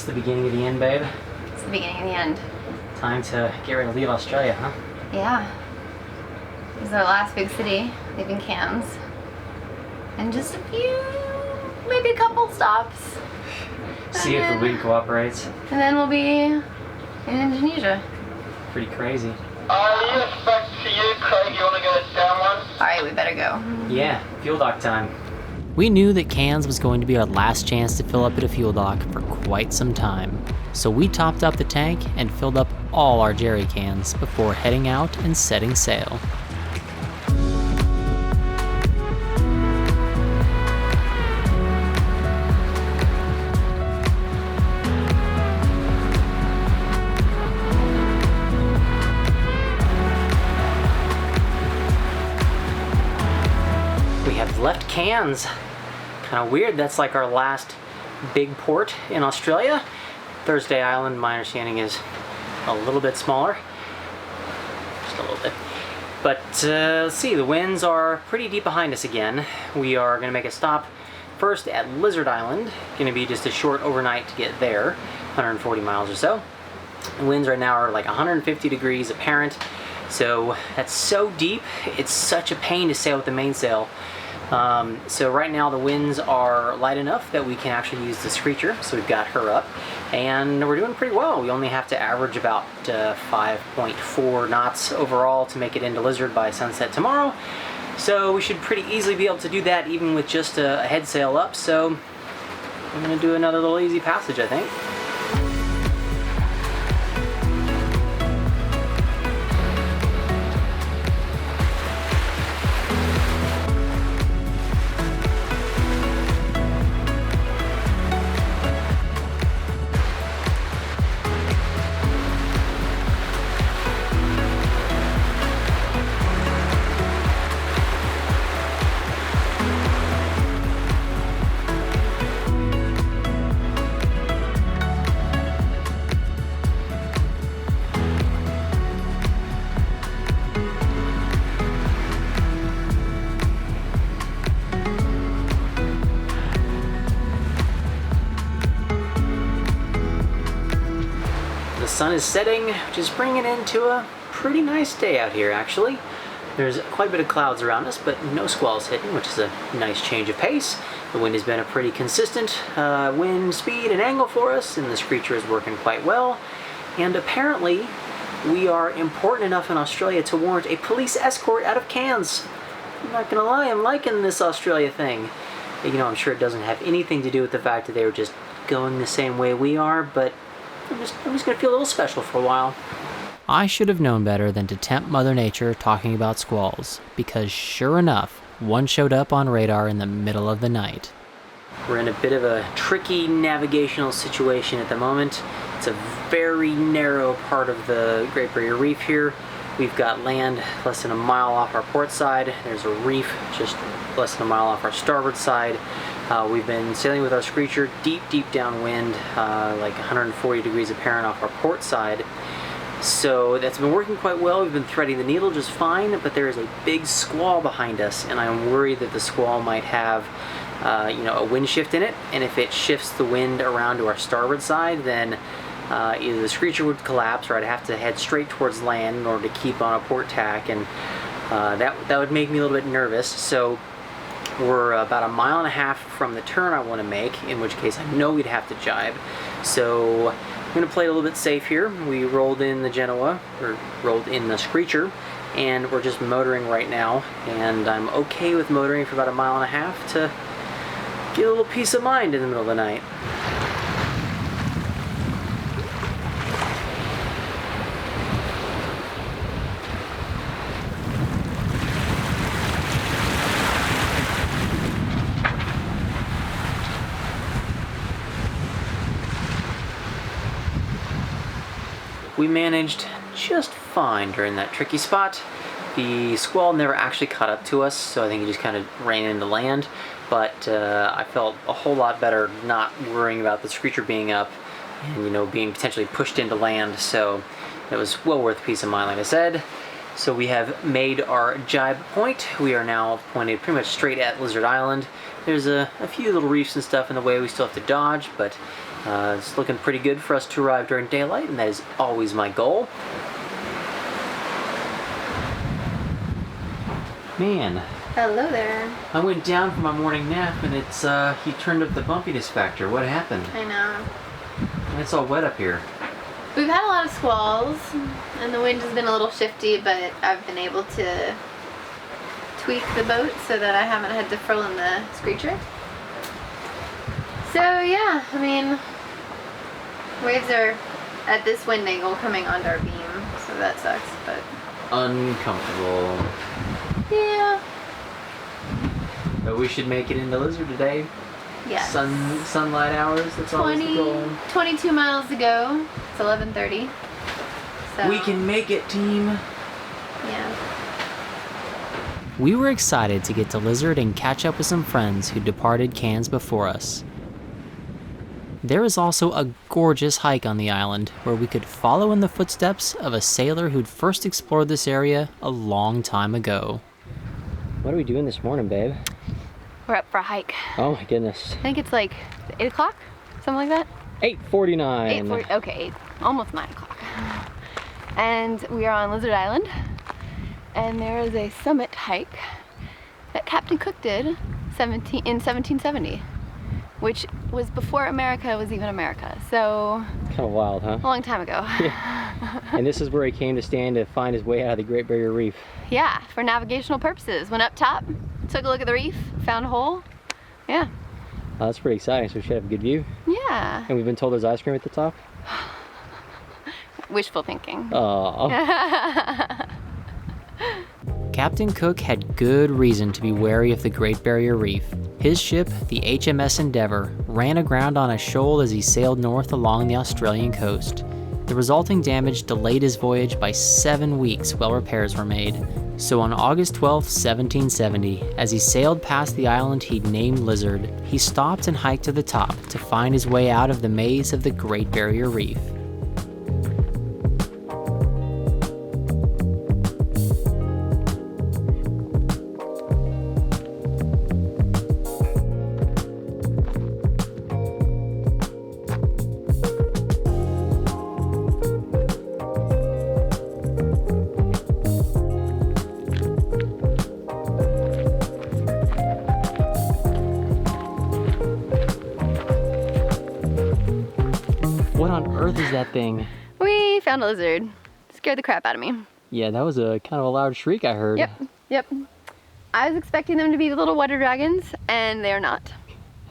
the beginning of the end, babe? It's the beginning of the end. Time to get ready to leave Australia, huh? Yeah. This is our last big city, leaving Cairns. And just a few, maybe a couple stops. See if the wind cooperates. And then we'll be in Indonesia. Pretty crazy. Back to you, Craig. You want to go down one? Alright, we better go. Yeah, fuel dock time. We knew that Cairns was going to be our last chance to fill up at a fuel dock for quite some time, so we topped up the tank and filled up all our jerry cans before heading out and setting sail. We have left Cairns. Kind of weird, that's like our last big port in Australia. Thursday Island, my understanding, is a little bit smaller. Just a little bit. But let's see, the winds are pretty deep behind us again. We are going to make a stop first at Lizard Island. Going to be just a short overnight to get there, 140 miles or so. The winds right now are like 150 degrees apparent. So that's so deep, it's such a pain to sail with the mainsail. So right now the winds are light enough that we can actually use the Screecher, so we've got her up, and we're doing pretty well. We only have to average about 5.4 knots overall to make it into Lizard by sunset tomorrow, so we should pretty easily be able to do that even with just a head sail up. So I'm going to do another little easy passage, I think. The sun is setting, which is bringing into a pretty nice day out here, actually. There's quite a bit of clouds around us, but no squalls hitting, which is a nice change of pace. The wind has been a pretty consistent wind speed and angle for us, and the Screecher is working quite well. And apparently, we are important enough in Australia to warrant a police escort out of Cairns. I'm not gonna lie, I'm liking this Australia thing. You know, I'm sure it doesn't have anything to do with the fact that they were just going the same way we are, but I'm just gonna feel a little special for a while. I should have known better than to tempt Mother Nature talking about squalls, because sure enough, one showed up on radar in the middle of the night. We're in a bit of a tricky navigational situation at the moment. It's a very narrow part of the Great Barrier Reef here. We've got land less than a mile off our port side. There's a reef just less than a mile off our starboard side. We've been sailing with our Screecher deep downwind, like 140 degrees apparent off our port side. So that's been working quite well. We've been threading the needle just fine, but there is a big squall behind us, and I'm worried that the squall might have a wind shift in it, and if it shifts the wind around to our starboard side, then either the Screecher would collapse or I'd have to head straight towards land in order to keep on a port tack, and that would make me a little bit nervous. So we're about 1.5 miles from the turn I want to make, in which case I know we'd have to jibe. So I'm going to play it a little bit safe here. We rolled in the Genoa, or rolled in the Screecher, and we're just motoring right now, and I'm okay with motoring for about 1.5 miles to get a little peace of mind in the middle of the night. We managed just fine during that tricky spot. The squall never actually caught up to us, so I think it just kind of ran into land. But I felt a whole lot better not worrying about the Screecher being up and, being potentially pushed into land. So it was well worth peace of mind, like I said. So we have made our jibe point. We are now pointed pretty much straight at Lizard Island. There's a few little reefs and stuff in the way we still have to dodge, but It's looking pretty good for us to arrive during daylight, and that is always my goal. Man, Hello there. I went down for my morning nap, and it's he turned up the bumpiness factor. What happened? I know. It's all wet up here. We've had a lot of squalls, and the wind has been a little shifty, but I've been able to tweak the boat so that I haven't had to furl in the screecher. So yeah, I mean, waves are at this wind angle coming onto our beam, so that sucks, but... Uncomfortable. Yeah. But we should make it into Lizard today. Yes. Sunlight hours, that's always the goal. 22 miles to go. It's 11:30. So We can make it, team. Yeah. We were excited to get to Lizard and catch up with some friends who departed Cairns before us. There is also a gorgeous hike on the island where we could follow in the footsteps of a sailor who'd first explored this area a long time ago. What are we doing this morning, babe? We're up for a hike. Oh my goodness. I think it's like 8 o'clock, something like that. 8:49. 8:40. Okay, almost 9 o'clock. And we are on Lizard Island, and there is a summit hike that Captain Cook did in 1770, which was before America was even America. So Kind of wild, huh? a long time ago. And this is where he came to stand to find his way out of the Great Barrier Reef. Yeah, for navigational purposes. Went up top, took a look at the reef, found a hole. Yeah. Oh, that's pretty exciting, so we should have a good view. Yeah. And we've been told there's ice cream at the top. Wishful thinking. Oh. Captain Cook had good reason to be wary of the Great Barrier Reef. His ship, the HMS Endeavour, ran aground on a shoal as he sailed north along the Australian coast. The resulting damage delayed his voyage by 7 weeks while repairs were made. So on August 12, 1770, as he sailed past the island he'd named Lizard, he stopped and hiked to the top to find his way out of the maze of the Great Barrier Reef. What on earth is that thing? We found a lizard. Scared the crap out of me. Yeah, that was a kind of a loud shriek I heard. Yep. I was expecting them to be little water dragons, and they're not.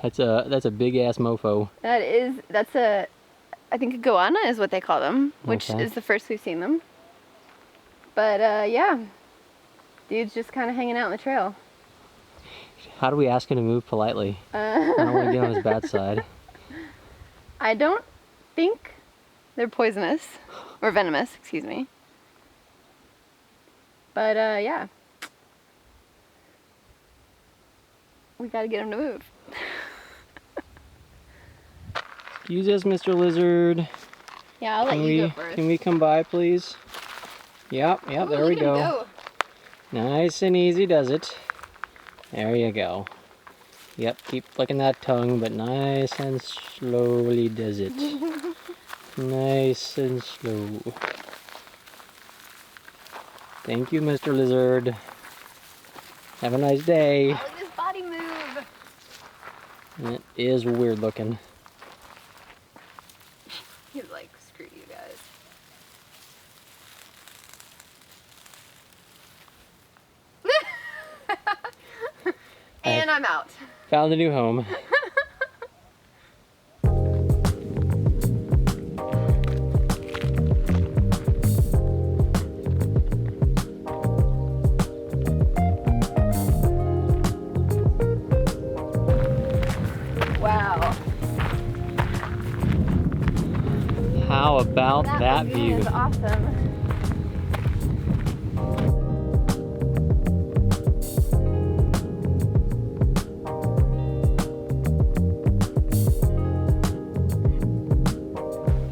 That's a big ass mofo. That's a, I think a goanna is what they call them, which Okay. is the first we've seen them. But yeah, dude's just kind of hanging out on the trail. How do we ask him to move politely? I don't want to get on his bad side. I don't think they're poisonous, or venomous, excuse me. But yeah. We gotta get him to move. Excuse us, Mr. Lizard. Yeah, I'll let you go first. Can we come by, please? Yep, Ooh, there we look at him go. Nice and easy does it. There you go. Yep, keep flicking that tongue, but nice and slowly does it. Nice and slow. Thank you, Mr. Lizard. Have a nice day. Oh, look at his body move. It is weird looking. He's like, screw you guys. And I'm out. Found a new home. Wow. How about that lagoon view? is awesome.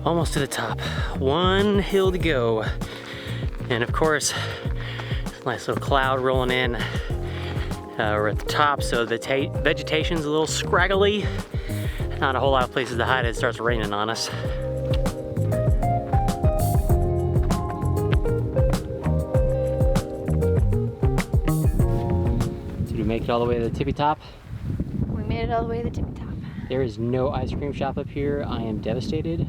Almost to the top. One hill to go. And of course, nice little cloud rolling in. We're at the top, so the vegetation's a little scraggly. Not a whole lot of places to hide. It starts raining on us. Did we make it all the way to the tippy top? We made it all the way to the tippy top. There is no ice cream shop up here. I am devastated.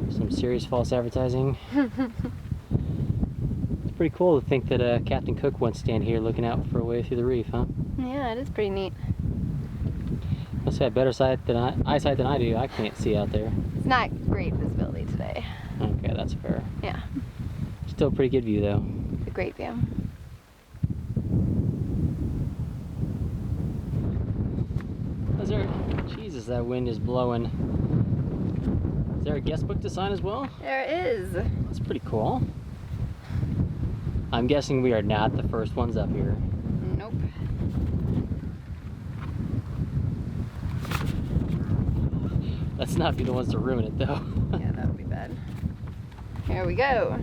Some serious false advertising. It's pretty cool to think that Captain Cook won't stand here looking out for a way through the reef, huh? Yeah, it is pretty neat. Must have better eyesight than I do. I can't see out there. It's not great visibility today. Okay, that's fair. Yeah, Still a pretty good view though. it's a great view. Is there? Jesus, that wind is blowing. Is there a guest book to sign as well? There is. That's pretty cool. I'm guessing we are not the first ones up here. Nope. Let's not be the ones to ruin it though. Yeah, that would be bad. Here we go.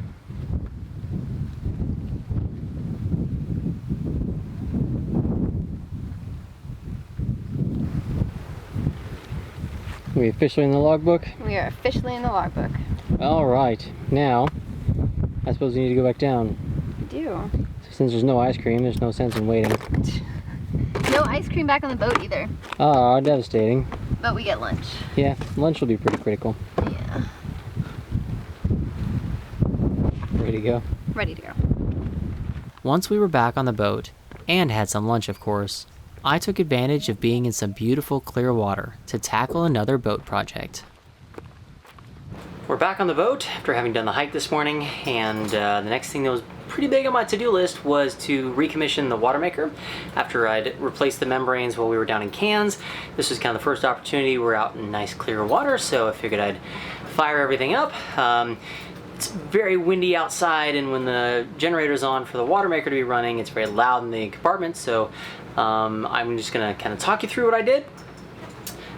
We officially in the logbook? We are officially in the logbook. All right. Now, I suppose we need to go back down. We do. Since there's no ice cream, there's no sense in waiting. No ice cream back on the boat either. Ah, devastating. But we get lunch. Yeah, lunch will be pretty critical. Yeah. Ready to go? Ready to go. Once we were back on the boat, and had some lunch of course, I took advantage of being in some beautiful clear water to tackle another boat project. We're back on the boat after having done the hike this morning, and the next thing that was pretty big on my to-do list was to recommission the watermaker after I'd replaced the membranes while we were down in Cairns. This was kind of the first opportunity. We're out in nice clear water, so I figured I'd fire everything up. It's very windy outside, and when the generator's on for the watermaker to be running, it's very loud in the compartment, so I'm just gonna kind of talk you through what I did.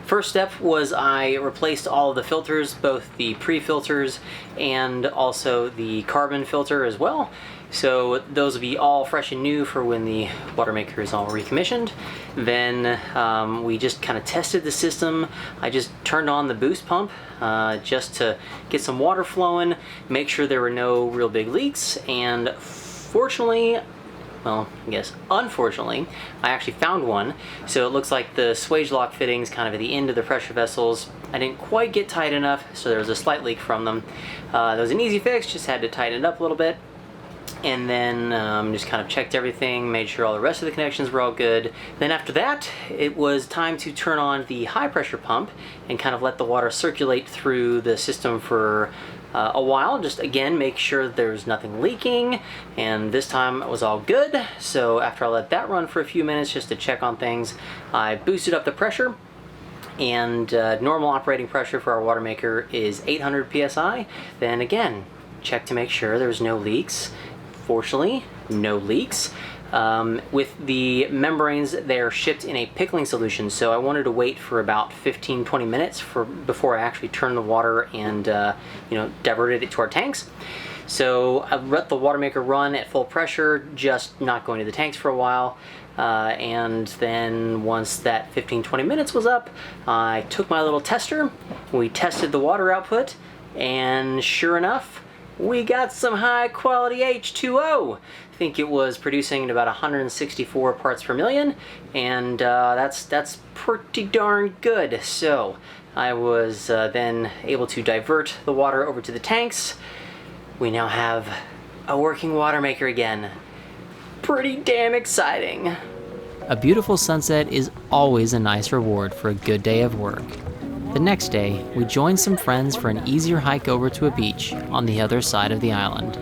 First step was I replaced all of the filters, both the pre-filters and also the carbon filter as well. So those will be all fresh and new for when the watermaker is all recommissioned. Then we just kind of tested the system. I just turned on the boost pump just to get some water flowing, make sure there were no real big leaks, and fortunately, well, I guess unfortunately, I actually found one. So it looks like the swage lock fittings kind of at the end of the pressure vessels, I didn't quite get tight enough, so there was a slight leak from them. That was an easy fix, just had to tighten it up a little bit. And then just kind of checked everything, made sure all the rest of the connections were all good. Then after that, it was time to turn on the high pressure pump and kind of let the water circulate through the system for a while. Just again, make sure there's nothing leaking, and this time it was all good. So after I let that run for a few minutes just to check on things, I boosted up the pressure, and normal operating pressure for our watermaker is 800 psi. Then again, check to make sure there's no leaks. Fortunately, no leaks. With the membranes, they're shipped in a pickling solution, so I wanted to wait for about 15-20 minutes before I actually turned the water and diverted it to our tanks. So I let the watermaker run at full pressure, just not going to the tanks for a while. And then once that 15-20 minutes was up, I took my little tester, we tested the water output, and sure enough, we got some high quality H2O. I think it was producing at about 164 parts per million, and that's pretty darn good. So I was then able to divert the water over to the tanks. We now have a working watermaker again. Pretty damn exciting. A beautiful sunset is always a nice reward for a good day of work. The next day, we joined some friends for an easier hike over to a beach on the other side of the island.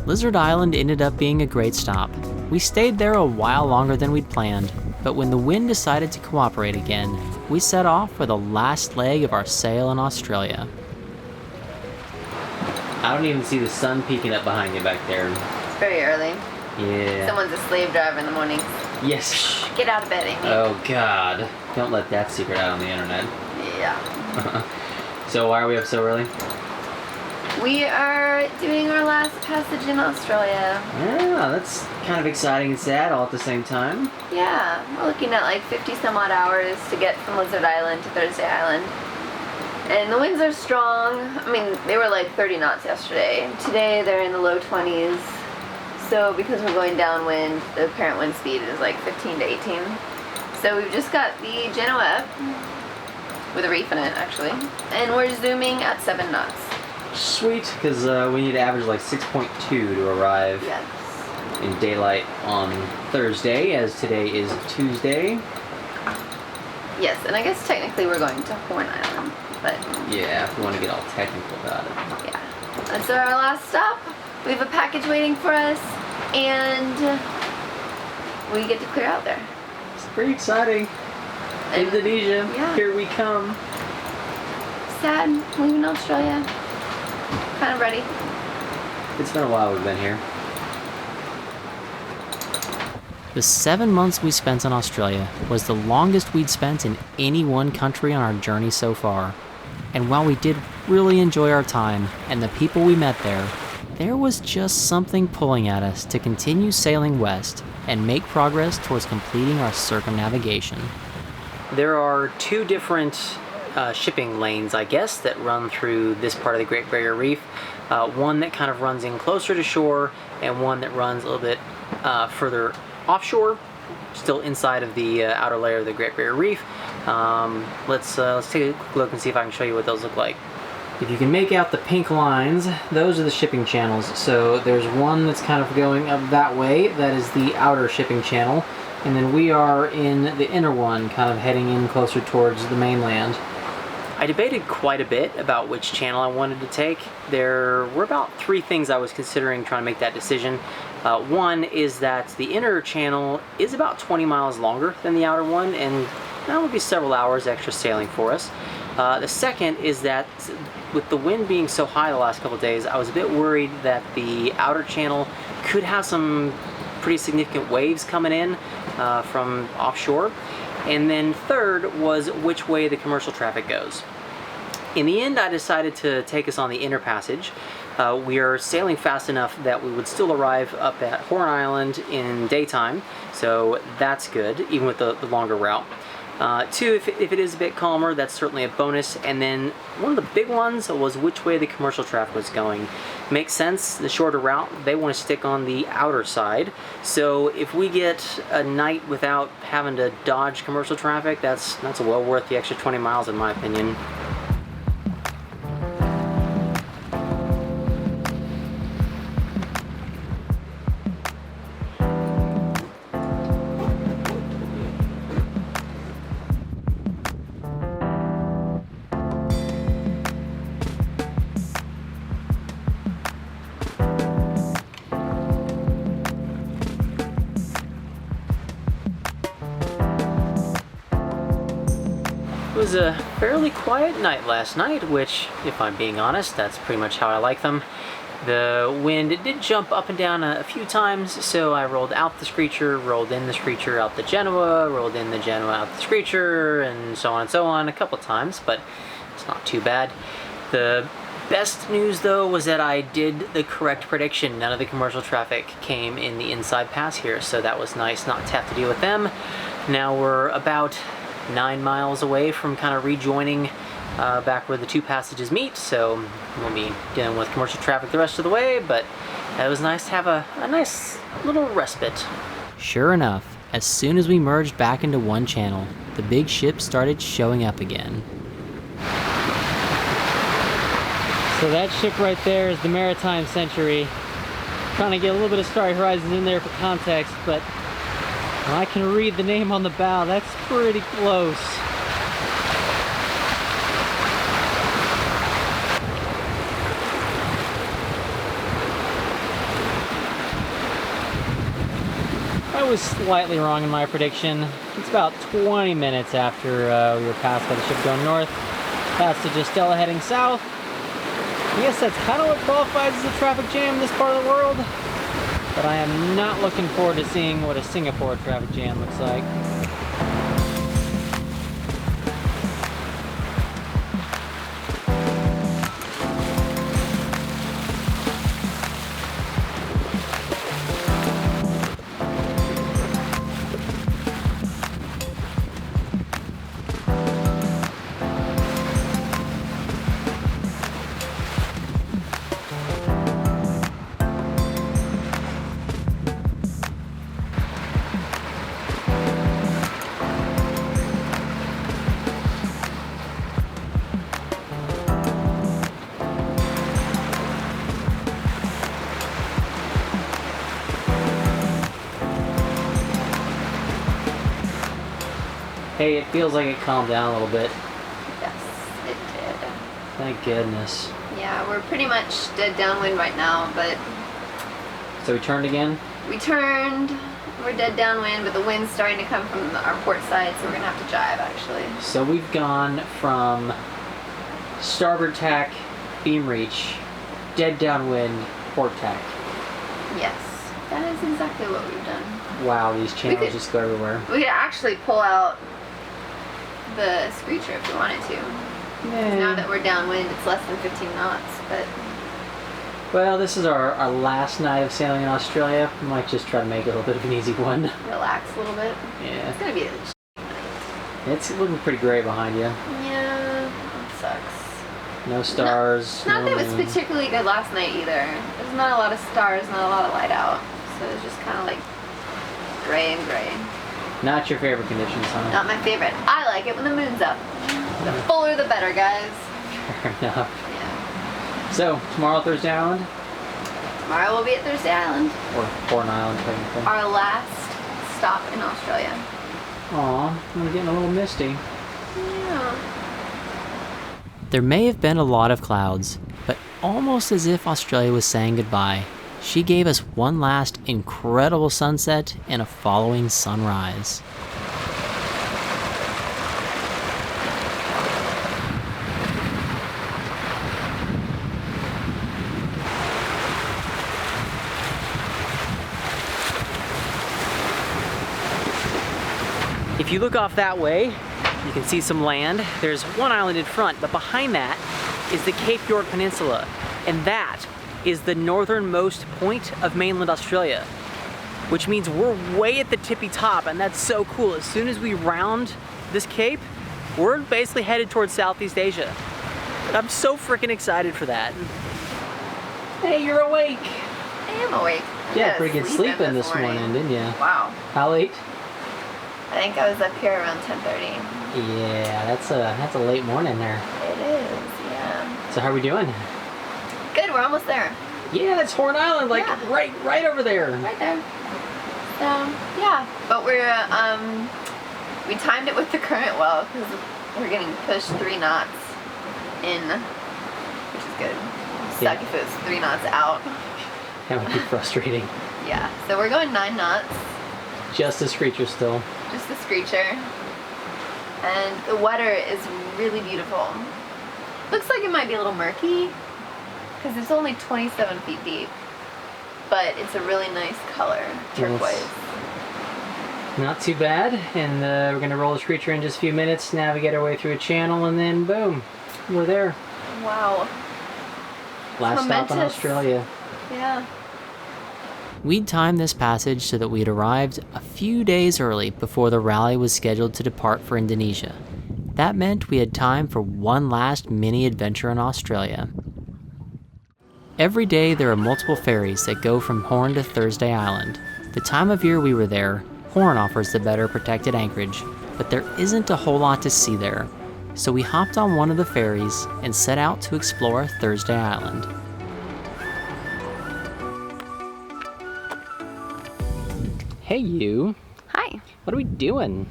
Lizard Island ended up being a great stop. We stayed there a while longer than we'd planned, but when the wind decided to cooperate again, we set off for the last leg of our sail in Australia. I don't even see the sun peeking up behind you back there. It's very early. Yeah. Someone's a slave driver in the morning. Yes. Get out of bed, Amy. Oh God. Don't let that secret out on the internet. Yeah. So why are we up so early? We are doing our last passage in Australia. Yeah, that's kind of exciting and sad all at the same time. Yeah, we're looking at like 50 some odd hours to get from Lizard Island to Thursday Island. And the winds are strong. I mean, they were like 30 knots yesterday. Today they're in the low 20s. So because we're going downwind, the apparent wind speed is like 15 to 18. So we've just got the Genoa up, with a reef in it actually. And we're zooming at 7 knots. Sweet, because we need to average like 6.2 to arrive in daylight on Thursday, as today is Tuesday. Yes, and I guess technically we're going to Horn Island, but... Yeah, if we want to get all technical about it. Yeah. That's our last stop. We have a package waiting for us, and we get to clear out there. It's pretty exciting. Indonesia, yeah. Here we come. Sad, leaving Australia. Kind of ready. It's been a while we've been here. The 7 months we spent in Australia was the longest we'd spent in any one country on our journey so far. And while we did really enjoy our time and the people we met there was just something pulling at us to continue sailing west and make progress towards completing our circumnavigation. There are 2 different shipping lanes, I guess, that run through this part of the Great Barrier Reef. One that kind of runs in closer to shore, and one that runs a little bit further offshore, still inside of the outer layer of the Great Barrier Reef. Let's take a quick look and see if I can show you what those look like. If you can make out the pink lines, those are the shipping channels. So there's one that's kind of going up that way, that is the outer shipping channel, and then we are in the inner one, kind of heading in closer towards the mainland. I debated quite a bit about which channel I wanted to take. There were about 3 things I was considering trying to make that decision. One is that the inner channel is about 20 miles longer than the outer one, and that would be several hours extra sailing for us. The second is that with the wind being so high the last couple of days, I was a bit worried that the outer channel could have some pretty significant waves coming in from offshore. And then third was which way the commercial traffic goes. In the end, I decided to take us on the inner passage. We are sailing fast enough that we would still arrive up at Horn Island in daytime, so that's good, even with the longer route. 2, if it is a bit calmer, that's certainly a bonus. And then one of the big ones was which way the commercial traffic was going. Makes sense, the shorter route, they want to stick on the outer side. So if we get a night without having to dodge commercial traffic, that's well worth the extra 20 miles in my opinion. It was a fairly quiet night last night, which, if I'm being honest, that's pretty much how I like them. The wind did jump up and down a few times, so I rolled out the Screecher, rolled in the Screecher, out the Genoa, rolled in the Genoa, out the Screecher, and so on a couple of times, but it's not too bad. The best news, though, was that I did the correct prediction. None of the commercial traffic came in the inside pass here, so that was nice not to have to deal with them. Now we're about 9 miles away from kind of rejoining back where the 2 passages meet, so we'll be dealing with commercial traffic the rest of the way, but it was nice to have a nice little respite. Sure enough, as soon as we merged back into one channel, the big ship started showing up again. So that ship right there is the Maritime Century. Trying to get a little bit of Starry Horizons in there for context, but I can read the name on the bow. That's pretty close. I was slightly wrong in my prediction. It's about 20 minutes after we were passed by the ship going north, past the Justella heading south. I guess that's kind of what qualifies as a traffic jam in this part of the world, but I am not looking forward to seeing what a Singapore traffic jam looks like. Hey, it feels like it calmed down a little bit. Yes, it did. Thank goodness. Yeah, we're pretty much dead downwind right now, but... So we turned again? We turned. We're dead downwind, but the wind's starting to come from our port side, so we're gonna have to jibe, actually. So we've gone from starboard tack, beam reach, dead downwind, port tack. Yes, that is exactly what we've done. Wow, these channels just go everywhere. We could actually pull out the screecher if we wanted to. Now that we're downwind, it's less than 15 knots, but... Well, this is our last night of sailing in Australia. We might just try to make it a little bit of an easy one. Relax a little bit. Yeah. It's gonna be a night. It's looking pretty gray behind you. Yeah, it sucks. No stars. Not no that it was moon. particularly good last night either. There's not a lot of stars, not a lot of light out. So it's just kind of like gray and gray. Not your favorite conditions, huh? Not my favorite. I like it when the moon's up. The fuller the better, guys. Fair enough. Yeah. So, tomorrow Thursday Island? Tomorrow we'll be at Thursday Island. Or Horn Island, technically. Our last stop in Australia. Aw, I'm getting a little misty. Yeah. There may have been a lot of clouds, but almost as if Australia was saying goodbye, she gave us one last incredible sunset and a following sunrise. If you look off that way, you can see some land. There's one island in front, but behind that is the Cape York Peninsula, and that is the northernmost point of mainland Australia, which means we're way at the tippy top, and that's so cool. As soon as we round this cape, we're basically headed towards Southeast Asia. And I'm so freaking excited for that. Hey, you're awake. I am awake. Yeah, pretty good sleeping this morning, didn't you? Wow. How late? I think I was up here around 10:30. Yeah, that's a late morning there. It is, yeah. So how are we doing? Good, we're almost there. Yeah, that's Horn Island, like Yeah. right over there. Right there. So, yeah. But we're, we timed it with the current well, because we're getting pushed 3 knots in, which is good. Suck if it was 3 knots out. That would be frustrating. Yeah, so we're going 9 knots. Just a screecher still. Just the screecher. And the water is really beautiful. Looks like it might be a little murky, because it's only 27 feet deep. But it's a really nice color, turquoise. Not too bad. And we're going to roll the screecher in just a few minutes, navigate our way through a channel, and then boom, we're there. Wow. Last stop in Australia. Yeah. We'd timed this passage so that we'd arrived a few days early before the rally was scheduled to depart for Indonesia. That meant we had time for one last mini adventure in Australia. Every day there are multiple ferries that go from Horn to Thursday Island. The time of year we were there, Horn offers the better protected anchorage, but there isn't a whole lot to see there. So we hopped on one of the ferries and set out to explore Thursday Island. Hey, you. Hi. What are we doing?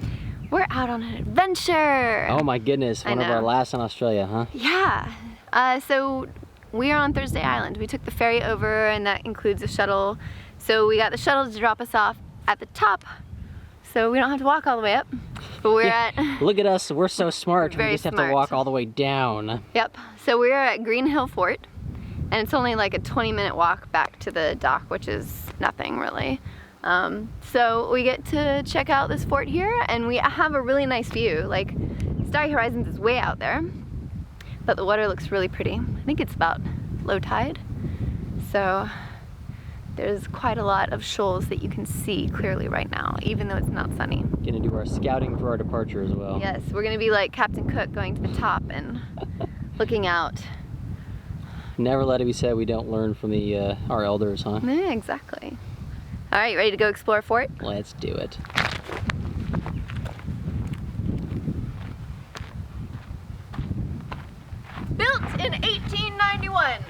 We're out on an adventure. Oh my goodness, I one of know. our last in Australia, huh? Yeah. So we are on Thursday Island. We took the ferry over, and that includes a shuttle. So we got the shuttle to drop us off at the top, so we don't have to walk all the way up. But we're at... Look at us, we're so smart. We Very just have to smart. walk all the way down. Yep. So we're at Green Hill Fort, and it's only like a 20-minute walk back to the dock, which is nothing really. So we get to check out this fort here, and we have a really nice view. Like, Starry Horizons is way out there, but the water looks really pretty. I think it's about low tide, so there's quite a lot of shoals that you can see clearly right now, even though it's not sunny. Gonna do our scouting for our departure as well. Yes, we're gonna be like Captain Cook, going to the top and looking out. Never let it be said we don't learn from the our elders, huh? Yeah, exactly. All right, ready to go explore fort? Let's do it. Built in 1891.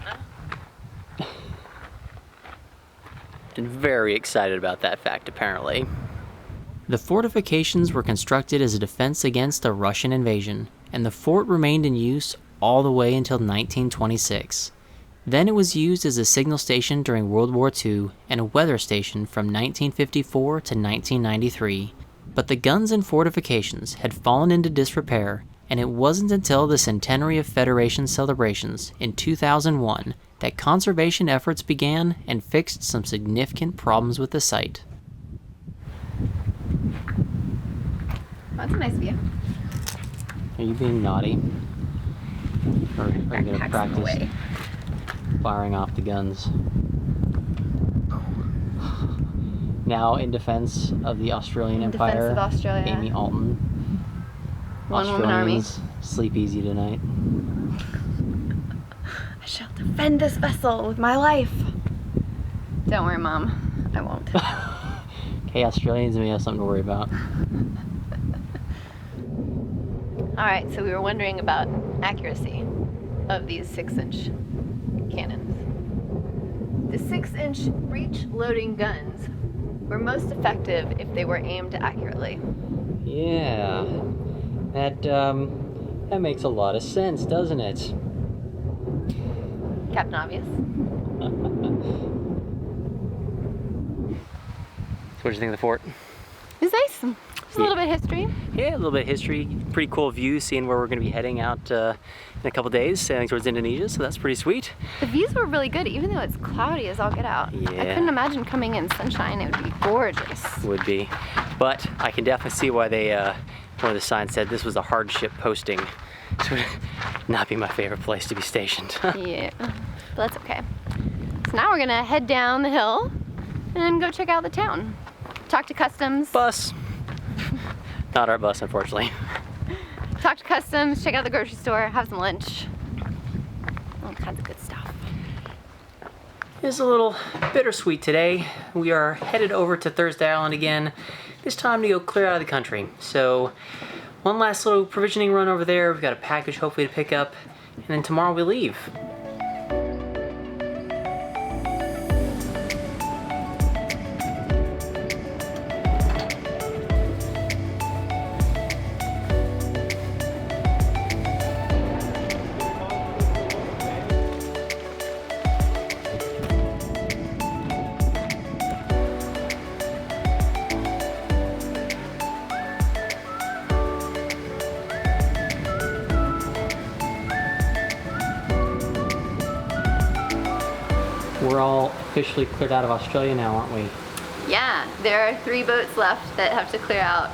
Been very excited about that fact, apparently. The fortifications were constructed as a defense against a Russian invasion, and the fort remained in use all the way until 1926. Then it was used as a signal station during World War II and a weather station from 1954 to 1993. But the guns and fortifications had fallen into disrepair, and it wasn't until the centenary of Federation celebrations in 2001 that conservation efforts began and fixed some significant problems with the site. That's a nice view. Are you being naughty? Or are you going to practice away. firing off the guns? Now in defense of the Australian Empire, Defense of Australia. Amy Alton. One woman army. Australians, sleep easy tonight. I shall defend this vessel with my life. Don't worry, Mom. I won't. Okay, Australians may have something to worry about. Alright, so we were wondering about accuracy of these 6-inch cannons. The 6-inch breech-loading guns were most effective if they were aimed accurately. Yeah, that makes a lot of sense, doesn't it? Captain Obvious. So what do you think of the fort? It's nice. Just a little bit of history. Yeah, a little bit of history. Pretty cool view, seeing where we're going to be heading out in a couple days, sailing towards Indonesia, so that's pretty sweet. The views were really good, even though it's cloudy as all get out. Yeah. I couldn't imagine coming in sunshine. It would be gorgeous. Would be. But I can definitely see why they, one of the signs said this was a hardship posting. This would not be my favorite place to be stationed. Yeah, but that's okay. So now we're gonna head down the hill and go check out the town. Talk to customs. Bus. Not our bus, unfortunately. Talk to customs, check out the grocery store, have some lunch. All kinds of good stuff. It's a little bittersweet today. We are headed over to Thursday Island again, this time to go clear out of the country. So one last little provisioning run over there. We've got a package hopefully to pick up, and then tomorrow we leave. We're all officially cleared out of Australia now, aren't we? Yeah, there are 3 boats left that have to clear out,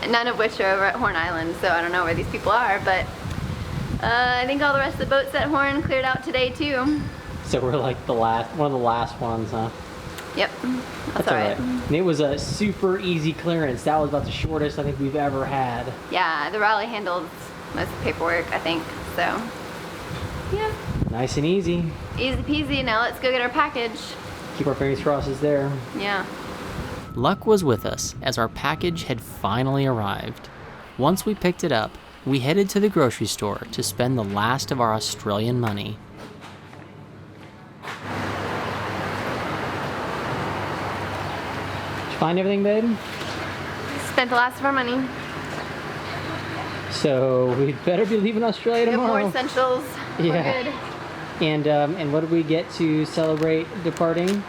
none of which are over at Horn Island, so I don't know where these people are, but I think all the rest of the boats at Horn cleared out today too. So we're like one of the last ones, huh? Yep, that's all right. And it was a super easy clearance. That was about the shortest I think we've ever had. Yeah, the rally handled most of the paperwork, I think, so yeah. Nice and easy. Easy peasy, now let's go get our package. Keep our fingers crossed it's there. Yeah. Luck was with us as our package had finally arrived. Once we picked it up, we headed to the grocery store to spend the last of our Australian money. Did you find everything, babe? Spent the last of our money. So we'd better be leaving Australia We have tomorrow. more essentials. Yeah. We're good. And what did we get to celebrate departing?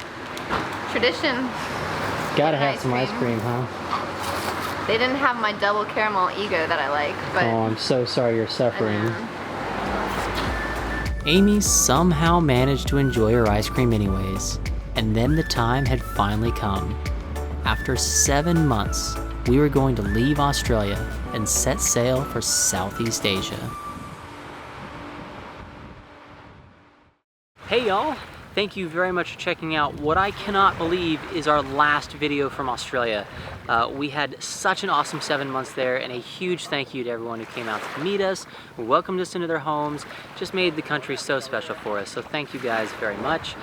Tradition. Gotta have some ice cream, huh? They didn't have my double caramel ego that I like, but... Oh, I'm so sorry you're suffering. Amy somehow managed to enjoy her ice cream anyways, and then the time had finally come. After 7 months, we were going to leave Australia and set sail for Southeast Asia. Hey y'all! Thank you very much for checking out what I cannot believe is our last video from Australia. We had such an awesome 7 months there, and a huge thank you to everyone who came out to meet us, who welcomed us into their homes, just made the country so special for us. So thank you guys very much.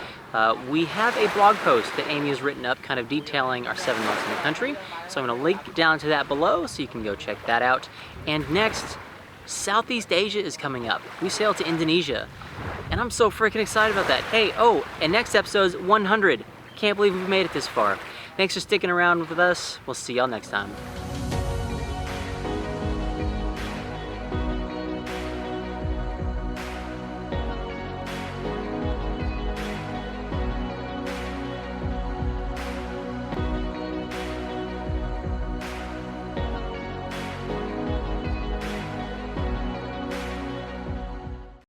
We have a blog post that Amy has written up kind of detailing our 7 months in the country. So I'm going to link down to that below so you can go check that out. And next, Southeast Asia is coming up. We sail to Indonesia, and I'm so freaking excited about that. Hey, oh, and next episode is 100. Can't believe we've made it this far. Thanks for sticking around with us. We'll see y'all next time.